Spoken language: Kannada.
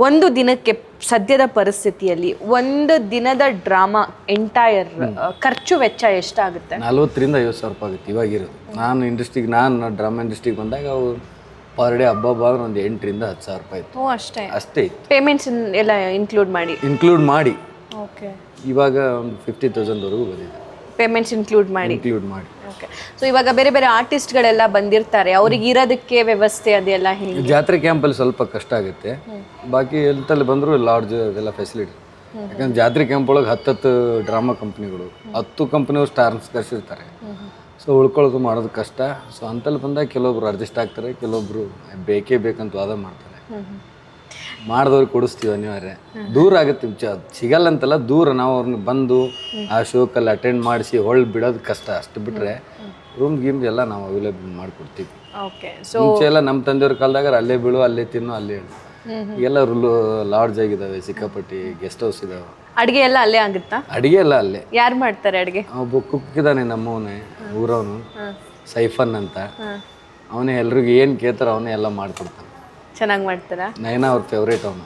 ಒಂದು ದಿನಕ್ಕೆ ಸದ್ಯದ ಪರಿಸ್ಥಿತಿಯಲ್ಲಿ ಒಂದು ದಿನದ ಡ್ರಾಮಾ ಎಂಟೈರ್ ಖರ್ಚು ವೆಚ್ಚ ಎಷ್ಟಾಗುತ್ತೆ? 40,000-50,000 ರೂಪಾಯಿ ಆಗುತ್ತೆ ಇವಾಗಿರೋದು. ನಾನು ಡ್ರಾಮಾ ಇಂಡಸ್ಟ್ರಿಗೆ ಬಂದಾಗ ಅವು ಪರ್ ಡೇ ಹಬ್ಬ ಅಂದ್ರೆ ಒಂದು 8,000-10,000 ರೂಪಾಯಿ ಇತ್ತು. ಅಷ್ಟೇ ಇತ್ತು. ಪೇಮೆಂಟ್ಸ್ ಎಲ್ಲ ಇನ್ಕ್ಲೂಡ್ ಮಾಡಿ ಓಕೆ. ಇವಾಗ ಒಂದು 50,000ವರೆಗೂ ಬಂದಿದೆ ಪೇಮೆಂಟ್ಸ್ ಇನ್ಕ್ಲೂಡ್ ಮಾಡಿ. ಓಕೆ. ಸೊ ಇವಾಗ ಬೇರೆ ಬೇರೆ ಆರ್ಟಿಸ್ಟ್ಗಳೆಲ್ಲ ಬಂದಿರ್ತಾರೆ, ಅವ್ರಿಗೆ ಇರೋದಕ್ಕೆ ವ್ಯವಸ್ಥೆ ಅದೆಲ್ಲ ಹೇಗೆ? ಜಾತ್ರೆ ಕ್ಯಾಂಪಲ್ಲಿ ಸ್ವಲ್ಪ ಕಷ್ಟ ಆಗುತ್ತೆ. ಬಾಕಿ ಎಂತಲ್ಲಿ ಬಂದರೂ ಲಾಡ್ಜ್ ಅದೆಲ್ಲ ಫೆಸಿಲಿಟಿ. ಯಾಕಂದ್ರೆ ಜಾತ್ರೆ ಕ್ಯಾಂಪ್ ಒಳಗೆ 10 ಡ್ರಾಮಾ ಕಂಪ್ನಿಗಳು 10 ಕಂಪ್ನಿಯವರು ಸ್ಟಾರ್ಸ್ ಕರೆಸಿರ್ತಾರೆ. ಸೊ ಉಳ್ಕೊಳ್ಳೋದು ಮಾಡೋದು ಕಷ್ಟ. ಸೊ ಅಂತಲ್ಲಿ ಬಂದಾಗ ಕೆಲವೊಬ್ರು ಅಡ್ಜಸ್ಟ್ ಆಗ್ತಾರೆ, ಕೆಲವೊಬ್ರು ಬೇಕೇ ಬೇಕಂತ ವಾದ ಮಾಡ್ತಾರೆ. ಮಾಡಿದವ್ರಿಗೆ ಕೊಡಿಸ್ತೀವಿ ಅನಿವಾರ್ಯ. ದೂರ ಆಗುತ್ತೆ, ಸಿಗಲ್ಲ ಅಂತಲ್ಲ, ದೂರ ನಾವು ಅವ್ರನ್ನ ಬಂದು ಆ ಶೋಕಲ್ಲಿ ಅಟೆಂಡ್ ಮಾಡಿಸಿ ಬಿಡೋದು ಕಷ್ಟ. ಅಷ್ಟು ಬಿಟ್ಟರೆ ರೂಮ್ ಗೀಮ್ ಎಲ್ಲ ನಾವು ಅವೈಲೇಬಲ್ ಮಾಡಿಕೊಡ್ತೀವಿ. ಮುಂಚೆ ಎಲ್ಲ ನಮ್ಮ ತಂದೆಯವ್ರ ಕಾಲದಾಗ ಅಲ್ಲೇ ಬೀಳು, ಅಲ್ಲೇ ತಿನ್ನು, ಅಲ್ಲೇ ಹೇಳು. ಎಲ್ಲ ಲಾಡ್ಜ್ ಆಗಿದ್ದಾವೆ, ಸಿಕ್ಕಾಪಟ್ಟಿ ಗೆಸ್ಟ್ ಹೌಸ್ ಇದಾವೆ. ಅಡುಗೆ ಎಲ್ಲ ಅಲ್ಲೇ ಆಗುತ್ತಾ? ಅಡುಗೆ ಎಲ್ಲ ಅಲ್ಲೇ. ಯಾರು ಮಾಡ್ತಾರೆ ಅಡುಗೆ? ಒಬ್ಬ ಕುಕ್ ಇದ್ದಾನೆ ನಮ್ಮವನೇ, ಊರವನು, ಸೈಫನ್ ಅಂತ. ಅವನೇ ಎಲ್ರಿಗೂ ಏನು ಕೇಳ್ತಾರೋ ಅವನೇ ಎಲ್ಲ ಮಾಡ್ಕೊಡ್ತಾನೆ. ಚೆನ್ನಾಗಿ ಮಾಡ್ತಾರಾ? ನಯನಾ ಅವ್ರ ಫೇವ್ರೇಟ್ ಅವನು.